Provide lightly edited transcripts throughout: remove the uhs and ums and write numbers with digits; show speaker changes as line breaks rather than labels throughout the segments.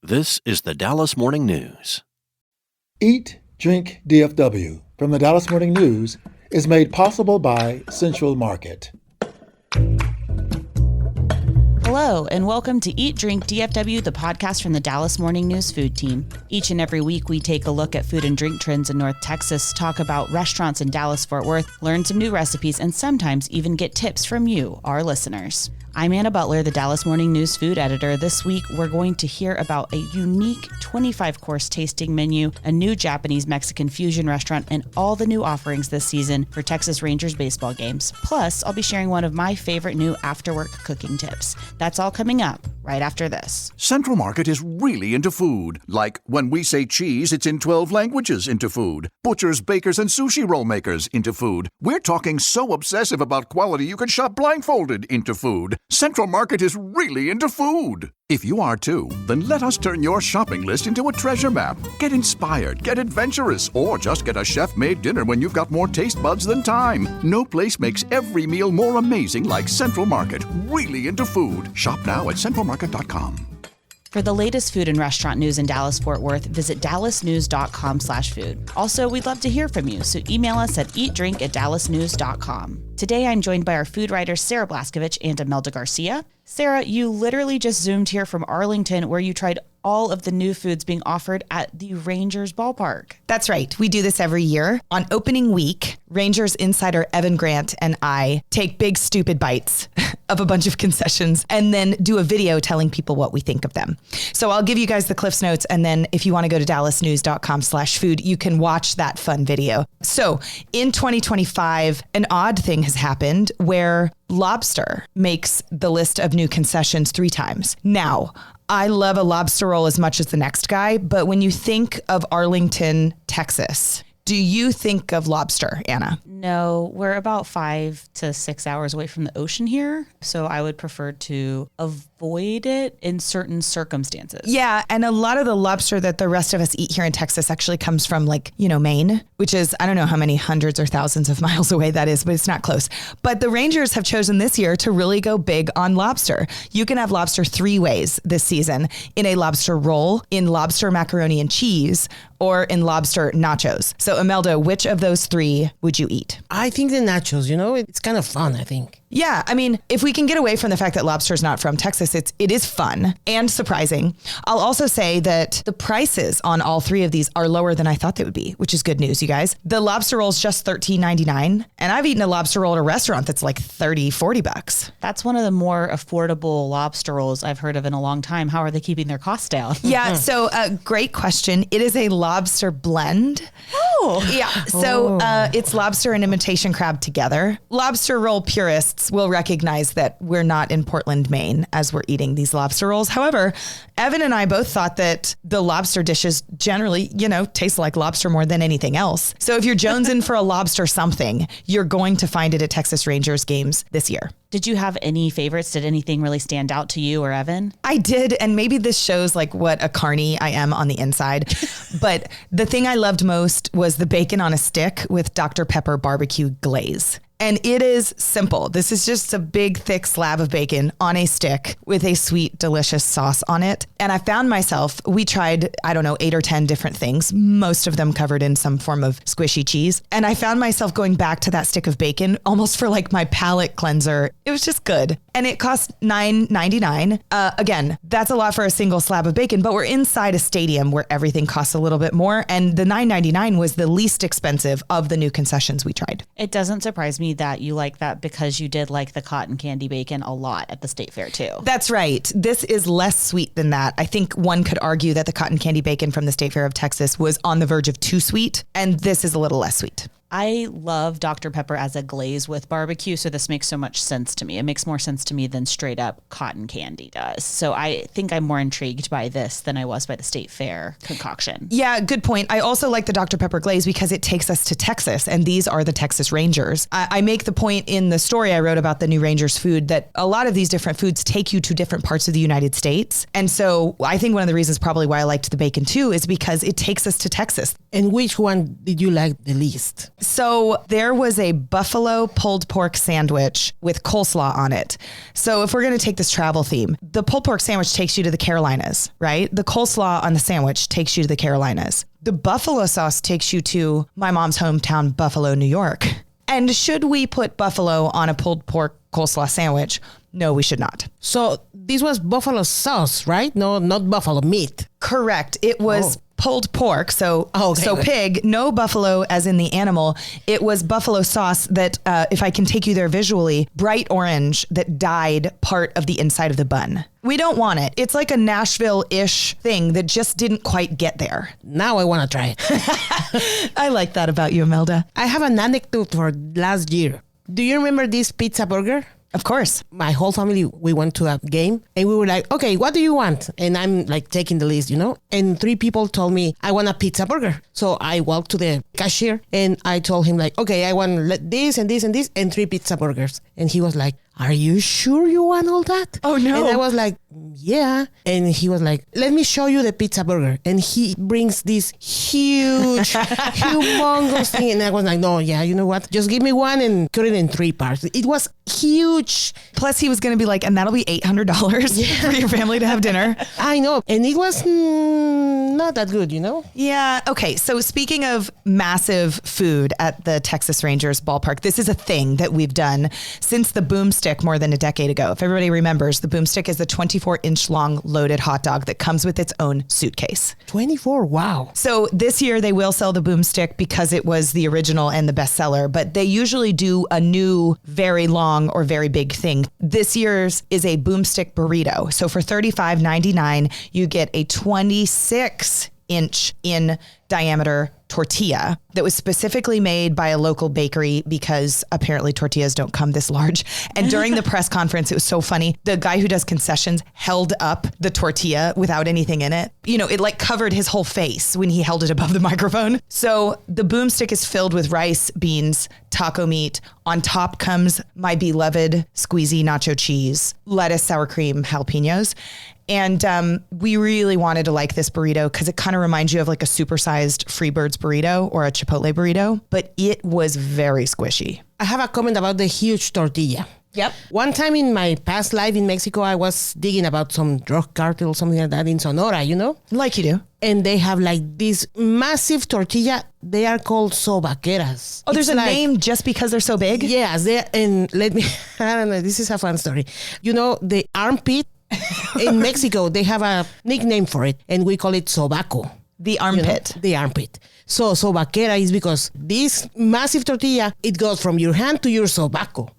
This is the Dallas Morning News.
Eat, Drink, DFW from the Dallas Morning News is made possible by Central Market.
Hello, and welcome to Eat, Drink, DFW, the podcast from the Dallas Morning News food team. Each and every week, we take a look at food and drink trends in North Texas, talk about restaurants in Dallas-Fort Worth, learn some new recipes, and sometimes even get tips from you, our listeners. I'm Anna Butler, the Dallas Morning News food editor. This week, we're going to hear about a unique 25-course tasting menu, a new Japanese-Mexican fusion restaurant, and all the new offerings this season for Texas Rangers baseball games. Plus, I'll be sharing one of my favorite new after-work cooking tips. That's all coming up right after this.
Central Market is really into food. Like when we say cheese, it's in 12 languages into food. Butchers, bakers, and sushi roll makers into food. We're talking so obsessive about quality you can shop blindfolded into food. Central Market is really into food. If you are too, then let us turn your shopping list into a treasure map. Get inspired, get adventurous, or just get a chef-made dinner when you've got more taste buds than time. No place makes every meal more amazing like Central Market. Really into food. Shop now at centralmarket.com.
For the latest food and restaurant news in Dallas-Fort Worth, visit dallasnews.com/food. Also, we'd love to hear from you, so email us at eatdrink@dallasnews.com. Today, I'm joined by our food writers Sarah Blaskovich and Imelda Garcia. Sarah, you literally just zoomed here from Arlington, where you tried all of the new foods being offered at the Rangers ballpark.
That's right. We do this every year. On opening week, Rangers insider Evan Grant and I take big, stupid bites of a bunch of concessions and then do a video telling people what we think of them. So I'll give you guys the Cliffs Notes, and then if you want to go to dallasnews.com/food, you can watch that fun video. So in 2025, an odd thing has happened where lobster makes the list of new concessions 3 times. Now, I love a lobster roll as much as the next guy, but when you think of Arlington, Texas, do you think of lobster, Anna?
No, we're about 5 to 6 hours away from the ocean here, so I would prefer to avoid it in certain circumstances.
Yeah, and a lot of the lobster that the rest of us eat here in Texas actually comes from Maine, which is, I don't know how many hundreds or thousands of miles away that is, but it's not close. But the Rangers have chosen this year to really go big on lobster. You can have lobster 3 ways this season: in a lobster roll, in lobster macaroni and cheese, or in lobster nachos. So Imelda, which of those 3 would you eat?
I think the nachos, it's kind of fun, I think.
Yeah, I mean, if we can get away from the fact that lobster is not from Texas, it is fun and surprising. I'll also say that the prices on all 3 of these are lower than I thought they would be, which is good news, you guys. The lobster roll is just $13.99, and I've eaten a lobster roll at a restaurant that's like $30-$40.
That's one of the more affordable lobster rolls I've heard of in a long time. How are they keeping their costs down?
Yeah, so great question. It is a lobster blend.
Oh.
Yeah, so it's lobster and imitation crab together. Lobster roll purists will recognize that we're not in Portland, Maine, as we're eating these lobster rolls. However, Evan and I both thought that the lobster dishes generally, taste like lobster more than anything else. So if you're jonesing for a lobster something, you're going to find it at Texas Rangers games this year.
Did you have any favorites? Did anything really stand out to you or Evan?
I did, and maybe this shows what a carny I am on the inside. But the thing I loved most was the bacon on a stick with Dr. Pepper barbecue glaze. And it is simple. This is just a big, thick slab of bacon on a stick with a sweet, delicious sauce on it. And I found myself, we tried, 8 or 10 different things, most of them covered in some form of squishy cheese. And I found myself going back to that stick of bacon almost for my palate cleanser. It was just good. And it cost $9.99. Again, that's a lot for a single slab of bacon, but we're inside a stadium where everything costs a little bit more. And the $9.99 was the least expensive of the new concessions we tried.
It doesn't surprise me that you like that, because you did like the cotton candy bacon a lot at the state fair too.
That's right. This is less sweet than that. I think one could argue that the cotton candy bacon from the State Fair of Texas was on the verge of too sweet, and this is a little less sweet.
I love Dr. Pepper as a glaze with barbecue, so this makes so much sense to me. It makes more sense to me than straight up cotton candy does. So I think I'm more intrigued by this than I was by the State Fair concoction.
Yeah, good point. I also like the Dr. Pepper glaze because it takes us to Texas, and these are the Texas Rangers. I make the point in the story I wrote about the new Rangers food that a lot of these different foods take you to different parts of the United States. And so I think one of the reasons probably why I liked the bacon too is because it takes us to Texas.
And which one did you like the least?
So there was a buffalo pulled pork sandwich with coleslaw on it. So if we're going to take this travel theme, the pulled pork sandwich takes you to the Carolinas, right? The coleslaw on the sandwich takes you to the Carolinas. The buffalo sauce takes you to my mom's hometown, Buffalo, New York. And should we put buffalo on a pulled pork coleslaw sandwich? No, we should not.
So this was buffalo sauce, right? No, not buffalo meat.
Correct. It was pulled pork. So, pig, no buffalo as in the animal. It was buffalo sauce that, if I can take you there visually, bright orange that dyed part of the inside of the bun. We don't want it. It's like a Nashville-ish thing that just didn't quite get there.
Now I want to try it.
I like that about you, Imelda.
I have an anecdote for last year. Do you remember this pizza burger?
Of course.
My whole family, we went to a game and we were like, okay, what do you want? And I'm like taking the list, and 3 people told me, I want a pizza burger. So I walked to the cashier and I told him like, okay, I want this and this and this and 3 pizza burgers. And he was like, are you sure you want all that?
Oh, no.
And I was like, yeah. And he was like, let me show you the pizza burger. And he brings this huge, humongous thing. And I was like, no, yeah, you know what? Just give me one and cut it in 3 parts. It was huge.
Plus, he was going to be like, and that'll be $800 for your family to have dinner.
I know. And it was not that good,
Yeah. Okay. So speaking of massive food at the Texas Rangers ballpark, this is a thing that we've done since the Boomstick more than a decade ago. If everybody remembers, the Boomstick is the 24-inch long loaded hot dog that comes with its own suitcase.
24? Wow.
So this year they will sell the Boomstick because it was the original and the bestseller, but they usually do a new, very long or very big thing. This year's is a Boomstick burrito. So for $35.99, you get a 26-inch in diameter tortilla that was specifically made by a local bakery because apparently tortillas don't come this large. And during the press conference, it was so funny. The guy who does concessions held up the tortilla without anything in it. It like covered his whole face when he held it above the microphone. So the Boomstick is filled with rice, beans, taco meat. On top comes my beloved squeezy nacho cheese, lettuce, sour cream, jalapenos. And we really wanted to like this burrito because it kind of reminds you of like a supersized Freebirds burrito or a Chipotle burrito, but it was very squishy.
I have a comment about the huge tortilla.
Yep.
One time in my past life in Mexico, I was digging about some drug cartel, something like that in Sonora,
Like you do.
And they have like this massive tortilla. They are called sobaqueras.
Oh, there's a name just because they're so big?
Yes. And I don't know, this is a fun story. The armpit in Mexico, they have a nickname for it, and we call it sobaco.
The armpit.
The armpit. So sobaquera is because this massive tortilla, it goes from your hand to your sobaco,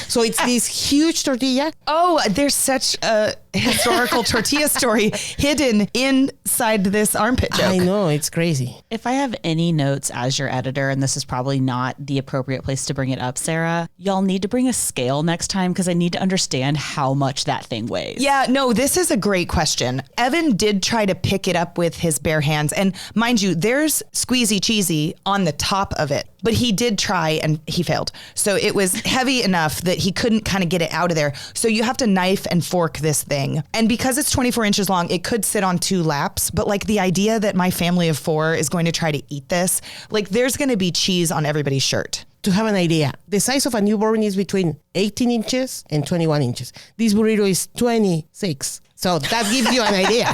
So it's this huge tortilla.
Oh, there's such a historical tortilla story hidden inside this armpit joke.
I know, it's crazy.
If I have any notes as your editor, and this is probably not the appropriate place to bring it up, Sarah, y'all need to bring a scale next time because I need to understand how much that thing weighs.
Yeah, no, this is a great question. Evan did try to pick it up with his bare hands. And mind you, there's squeezy cheesy on the top of it. But he did try and he failed. So it was heavy enough that he couldn't kind of get it out of there. So you have to knife and fork this thing. And because it's 24 inches long, it could sit on 2 laps. But like the idea that my family of 4 is going to try to eat this, like there's going to be cheese on everybody's shirt.
To have an idea, the size of a newborn is between 18 inches and 21 inches. This burrito is 26. So that gives you an idea,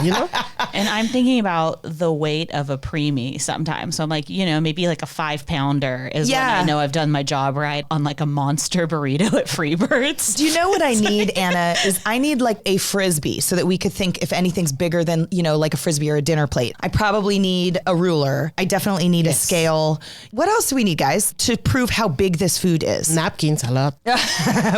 And I'm thinking about the weight of a preemie sometimes. So I'm like, maybe like a 5-pounder is when I know I've done my job right on like a monster burrito at Freebirds.
Do you know what I need, Anna? Is I need like a Frisbee so that we could think if anything's bigger than, like a Frisbee or a dinner plate. I probably need a ruler. I definitely need a scale. What else do we need, guys, to prove how big this food is?
Napkins, a lot.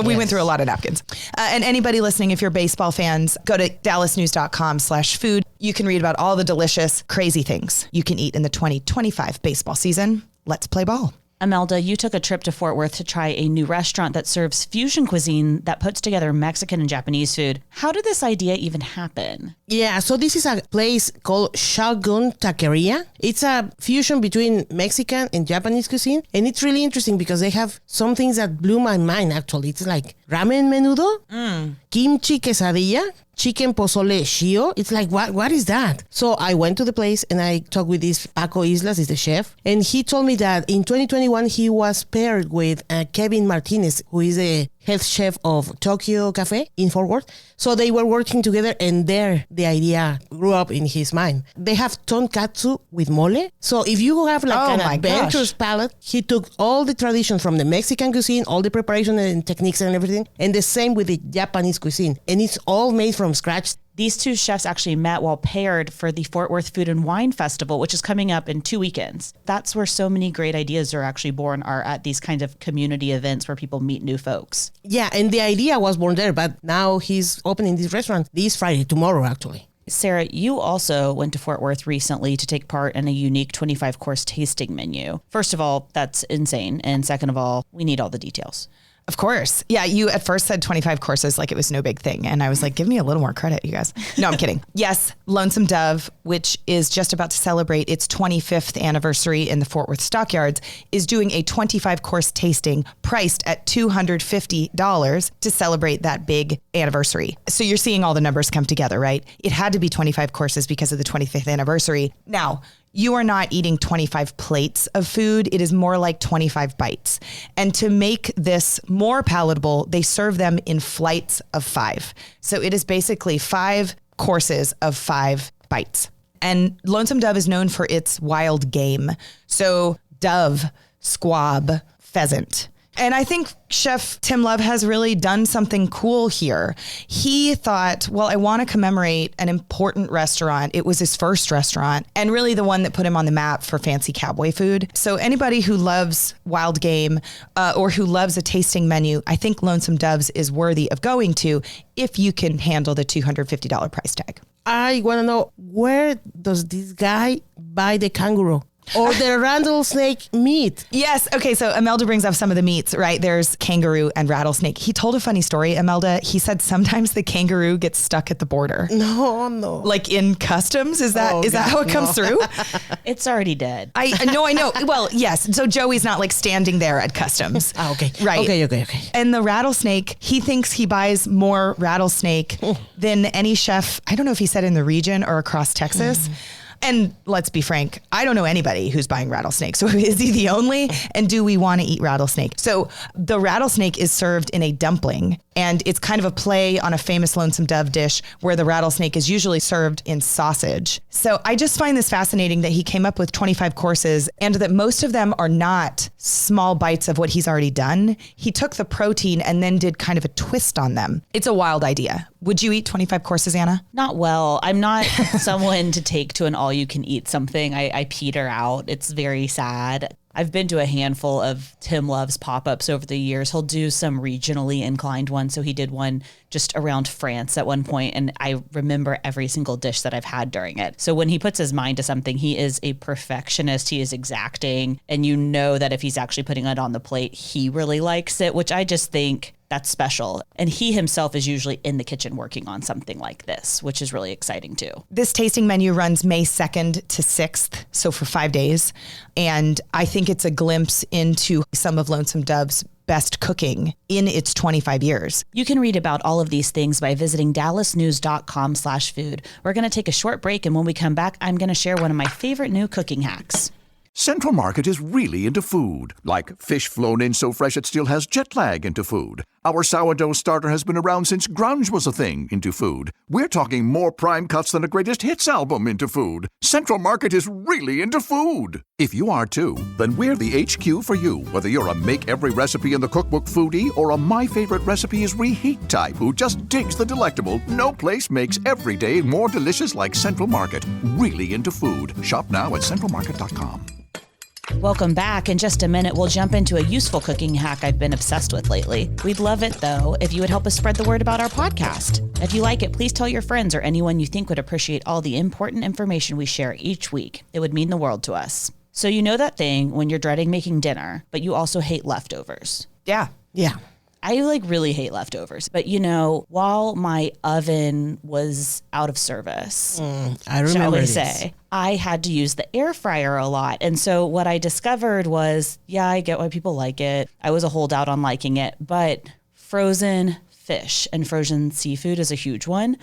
We went through a lot of napkins. And anybody listening, if you're baseball fans, go to dallasnews.com/food. You can read about all the delicious, crazy things you can eat in the 2025 baseball season. Let's play ball.
Imelda, you took a trip to Fort Worth to try a new restaurant that serves fusion cuisine that puts together Mexican and Japanese food. How did this idea even happen?
Yeah, so this is a place called Shogun Taqueria. It's a fusion between Mexican and Japanese cuisine. And it's really interesting because they have some things that blew my mind, actually. It's like ramen menudo, kimchi quesadilla, chicken pozole shio. It's like, what is that? So I went to the place and I talked with this Paco Islas, is the chef. And he told me that in 2021, he was paired with Kevin Martinez, who is a head chef of Tokyo Cafe in Fort Worth. So they were working together, and there the idea grew up in his mind. They have tonkatsu with mole. So if you have like an adventurous palate, he took all the traditions from the Mexican cuisine, all the preparation and techniques and everything, and the same with the Japanese cuisine. And it's all made from scratch.
These two chefs actually met while paired for the Fort Worth Food and Wine Festival, which is coming up in 2 weekends. That's where so many great ideas are actually born, are at these kinds of community events where people meet new folks.
Yeah, and the idea was born there, but now he's opening this restaurant this Friday, tomorrow actually.
Sarah, you also went to Fort Worth recently to take part in a unique 25-course tasting menu. First of all, that's insane. And second of all, we need all the details.
Of course. Yeah, you at first said 25 courses like it was no big thing. And I was like, give me a little more credit, you guys. No, I'm kidding. Yes, Lonesome Dove, which is just about to celebrate its 25th anniversary in the Fort Worth Stockyards, is doing a 25-course tasting priced at $250 to celebrate that big anniversary. So you're seeing all the numbers come together, right? It had to be 25 courses because of the 25th anniversary. Now, you are not eating 25 plates of food. It is more like 25 bites. And to make this more palatable, they serve them in flights of 5. So it is basically 5 courses of 5 bites. And Lonesome Dove is known for its wild game. So dove, squab, pheasant. And I think Chef Tim Love has really done something cool here. He thought, well, I want to commemorate an important restaurant. It was his first restaurant and really the one that put him on the map for fancy cowboy food. So anybody who loves wild game or who loves a tasting menu, I think Lonesome Doves is worthy of going to if you can handle the $250 price tag.
I want to know, where does this guy buy the kangaroo? Or the rattlesnake meat.
Yes. Okay. So Imelda brings up some of the meats, right? There's kangaroo and rattlesnake. He told a funny story, Imelda. He said sometimes the kangaroo gets stuck at the border.
No.
Like in customs? Is that how it comes through?
It's already dead.
I know. Well, yes. So Joey's not like standing there at customs.
Okay.
Right.
Okay.
And the rattlesnake, he thinks he buys more rattlesnake than any chef, I don't know if he said in the region or across Texas. And let's be frank, I don't know anybody who's buying rattlesnake. So is he the only? And do we want to eat rattlesnake? So the rattlesnake is served in a dumpling, and it's kind of a play on a famous Lonesome Dove dish where the rattlesnake is usually served in sausage. So I just find this fascinating that he came up with 25 courses and that most of them are not small bites of what he's already done. He took the protein and then did kind of a twist on them. It's a wild idea. Would you eat 25 courses, Anna?
Not well. I'm not someone to take to an all-you-can-eat something. I peter out. It's very sad. I've been to a handful of Tim Love's pop-ups over the years. He'll do some regionally inclined ones. So he did one just around France at one point, and I remember every single dish that I've had during it. So when he puts his mind to something, he is a perfectionist. He is exacting, and you know that if he's actually putting it on the plate, he really likes it, which I just think that's special. And he himself is usually in the kitchen working on something like this, which is really exciting too.
This tasting menu runs May 2nd to 6th, so for 5 days. And I think it's a glimpse into some of Lonesome Dove's best cooking in its 25 years.
You can read about all of these things by visiting dallasnews.com/food. We're going to take a short break, and when we come back, I'm going to share one of my favorite new cooking hacks.
Central Market is really into food, like fish flown in so fresh it still has jet lag into food. Our sourdough starter has been around since grunge was a thing into food. We're talking more prime cuts than a greatest hits album into food. Central Market is really into food. If you are too, then we're the HQ for you. Whether you're a make every recipe in the cookbook foodie or a my favorite recipe is reheat type who just digs the delectable, no place makes every day more delicious like Central Market. Really into food. Shop now at centralmarket.com.
Welcome back. In just a minute, we'll jump into a useful cooking hack I've been obsessed with lately. We'd love it, though, if you would help us spread the word about our podcast. If you like it, please tell your friends or anyone you think would appreciate all the important information we share each week. It would mean the world to us. So you know that thing when you're dreading making dinner, but you also hate leftovers.
Yeah.
I really hate leftovers. But while my oven was out of service,
I remember
I had to use the air fryer a lot. And so what I discovered was, I get why people like it. I was a holdout on liking it, but frozen fish and frozen seafood is a huge one.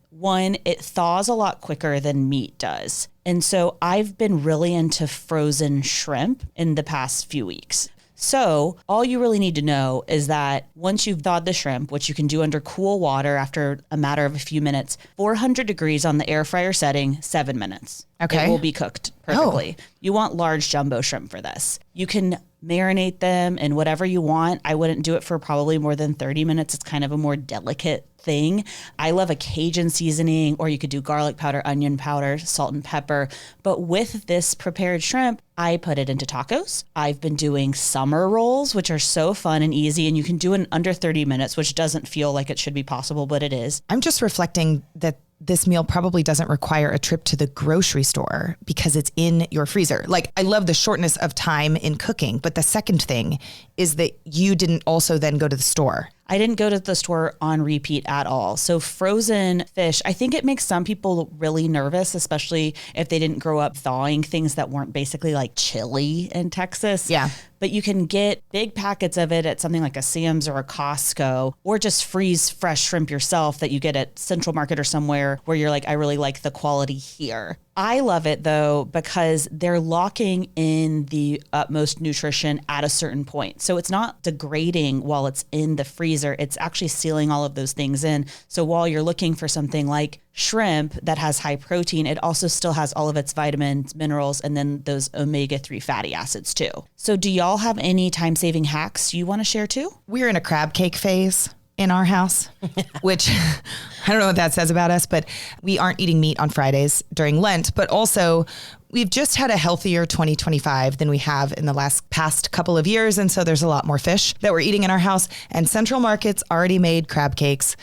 One, it thaws a lot quicker than meat does. And so I've been really into frozen shrimp in the past few weeks. So all you really need to know is that once you've thawed the shrimp, which you can do under cool water after a matter of a few minutes, 400 degrees on the air fryer setting, 7 minutes.
Okay.
It will be cooked perfectly. You want large jumbo shrimp for this. You can marinate them in whatever you want. I wouldn't do it for probably more than 30 minutes. It's kind of a more delicate thing. I love a Cajun seasoning, or you could do garlic powder, onion powder, salt and pepper. But with this prepared shrimp, I put it into tacos. I've been doing summer rolls, which are so fun and easy, and you can do it in under 30 minutes, which doesn't feel like it should be possible, but it is.
I'm just reflecting that this meal probably doesn't require a trip to the grocery store because it's in your freezer. Like, I love the shortness of time in cooking, but the second thing is that you didn't also then go to the store.
I didn't go to the store on repeat at all. So frozen fish, I think it makes some people really nervous, especially if they didn't grow up thawing things that weren't basically like chili in Texas.
Yeah.
But you can get big packets of it at something like a Sam's or a Costco, or just freeze fresh shrimp yourself that you get at Central Market or somewhere where you're like, I really like the quality here. I love it though, because they're locking in the utmost nutrition at a certain point. So it's not degrading while it's in the freezer. It's actually sealing all of those things in. So while you're looking for something like shrimp that has high protein, it also still has all of its vitamins, minerals, and then those omega-3 fatty acids too. So do y'all have any time-saving hacks you want to share too?
We're in a crab cake phase in our house, which I don't know what that says about us, but we aren't eating meat on Fridays during Lent, but also we've just had a healthier 2025 than we have in the past couple of years. And so there's a lot more fish that we're eating in our house, and Central Market's already made crab cakes.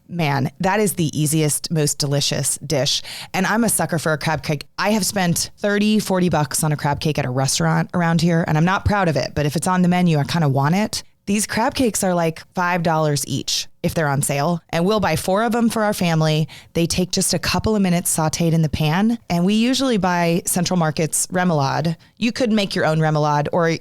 Man, that is the easiest, most delicious dish. And I'm a sucker for a crab cake. I have spent $30-$40 on a crab cake at a restaurant around here, and I'm not proud of it, but if it's on the menu, I kind of want it. These crab cakes are like $5 each if they're on sale, and we'll buy 4 of them for our family. They take just a couple of minutes sauteed in the pan, and we usually buy Central Market's remoulade. You could make your own remoulade or,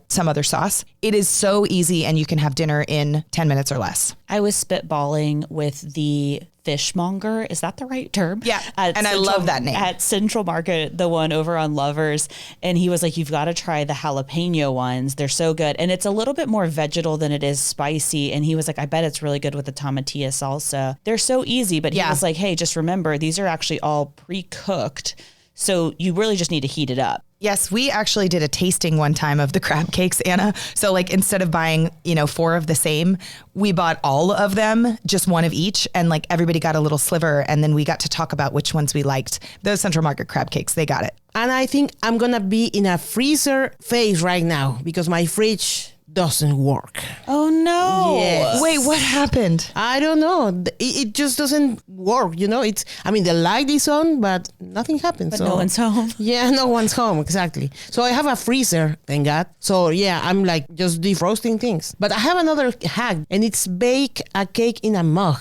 some other sauce. It is so easy, and you can have dinner in 10 minutes or less.
I was spitballing with the fishmonger. Is that the right term?
Yeah. And I love that name.
At Central Market, the one over on Lovers. And he was like, you've got to try the jalapeno ones. They're so good. And it's a little bit more vegetal than it is spicy. And he was like, I bet it's really good with the tomatilla salsa. They're so easy. But he was like, hey, just remember, these are actually all pre-cooked. So you really just need to heat it up.
Yes, we actually did a tasting one time of the crab cakes, Anna. So instead of buying, 4 of the same, we bought all of them, just one of each. And everybody got a little sliver. And then we got to talk about which ones we liked. Those Central Market crab cakes, they got it.
And I think I'm going to be in a freezer phase right now because my fridge doesn't work.
Oh no.
Yes.
Wait, what happened?
I don't know. It just doesn't work. The light is on, but nothing happens.
But no one's home.
Yeah, no one's home. Exactly. So I have a freezer, thank God. So yeah, I'm just defrosting things. But I have another hack, and it's bake a cake in a mug,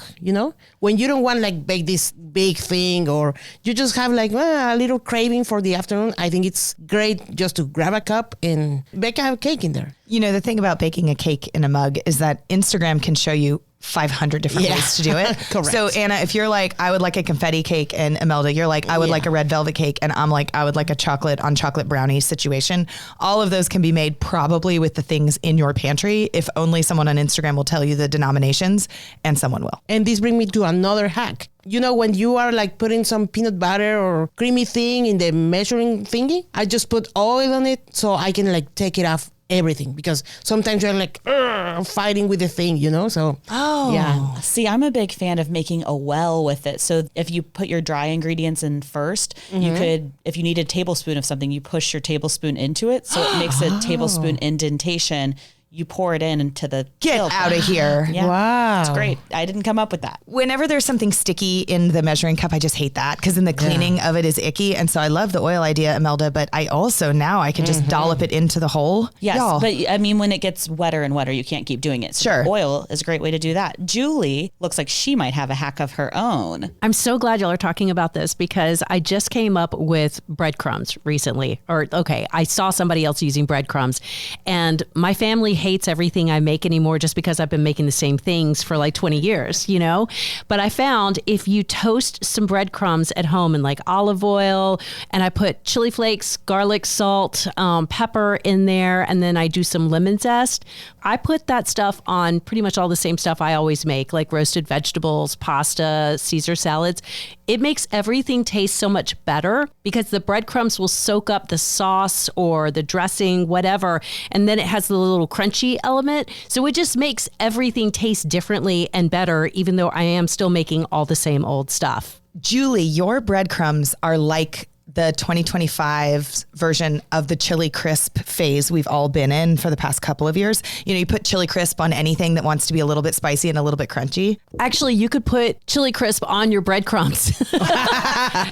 When you don't want bake this big thing, or you just have a little craving for the afternoon, I think it's great just to grab a cup and bake a cake in there.
The thing about baking a cake in a mug is that Instagram can show you 500 different ways to do it.
Correct.
So Anna, if you're like, I would like a confetti cake, and Imelda, you're like, I would like a red velvet cake, and I'm like, I would like a chocolate on chocolate brownie situation. All of those can be made probably with the things in your pantry, if only someone on Instagram will tell you the denominations, and someone will.
And this brings me to another hack. When you are putting some peanut butter or creamy thing in the measuring thingy, I just put oil on it so I can take it off everything, because sometimes you're fighting with the thing, so yeah.
See, I'm a big fan of making a well with it. So if you put your dry ingredients in first, you could, if you need a tablespoon of something, you push your tablespoon into it, so it makes a tablespoon indentation. You pour it into the
Get out of here.
Yeah.
Wow.
It's great. I didn't come up with that.
Whenever there's something sticky in the measuring cup, I just hate that, because then the cleaning of it is icky. And so I love the oil idea, Imelda, but I also now I can just dollop it into the hole.
Yes,
Y'all.
but when it gets wetter and wetter, you can't keep doing it. So
Sure.
oil is a great way to do that. Julie looks like she might have a hack of her own.
I'm so glad y'all are talking about this, because I just came up with breadcrumbs recently. I saw somebody else using breadcrumbs, and my family hates everything I make anymore just because I've been making the same things for like 20 years, you know? But I found if you toast some breadcrumbs at home in like olive oil, and I put chili flakes, garlic, salt, pepper in there, and then I do some lemon zest, I put that stuff on pretty much all the same stuff I always make, like roasted vegetables, pasta, Caesar salads. It makes everything taste so much better because the breadcrumbs will soak up the sauce or the dressing, whatever, and then it has the little crunchy element. So it just makes everything taste differently and better, even though I am still making all the same old stuff.
Julie, your breadcrumbs are like the 2025 version of the chili crisp phase we've all been in for the past couple of years. You know, you put chili crisp on anything that wants to be a little bit spicy and a little bit crunchy.
Actually, you could put chili crisp on your breadcrumbs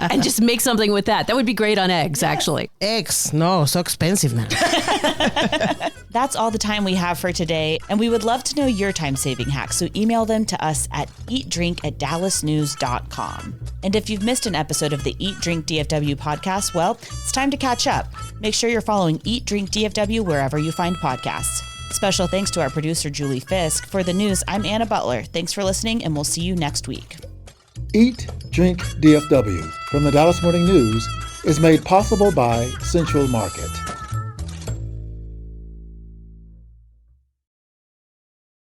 and just make something with that. That would be great on eggs, actually.
Eggs, no, so expensive now.
That's all the time we have for today, and we would love to know your time-saving hacks, so email them to us at eatdrink@dallasnews.com. And if you've missed an episode of the Eat Drink DFW podcast, well, it's time to catch up. Make sure you're following Eat Drink DFW wherever you find podcasts. Special thanks to our producer, Julie Fisk. For the news, I'm Anna Butler. Thanks for listening, and we'll see you next week.
Eat, Drink, DFW from the Dallas Morning News is made possible by Central Market.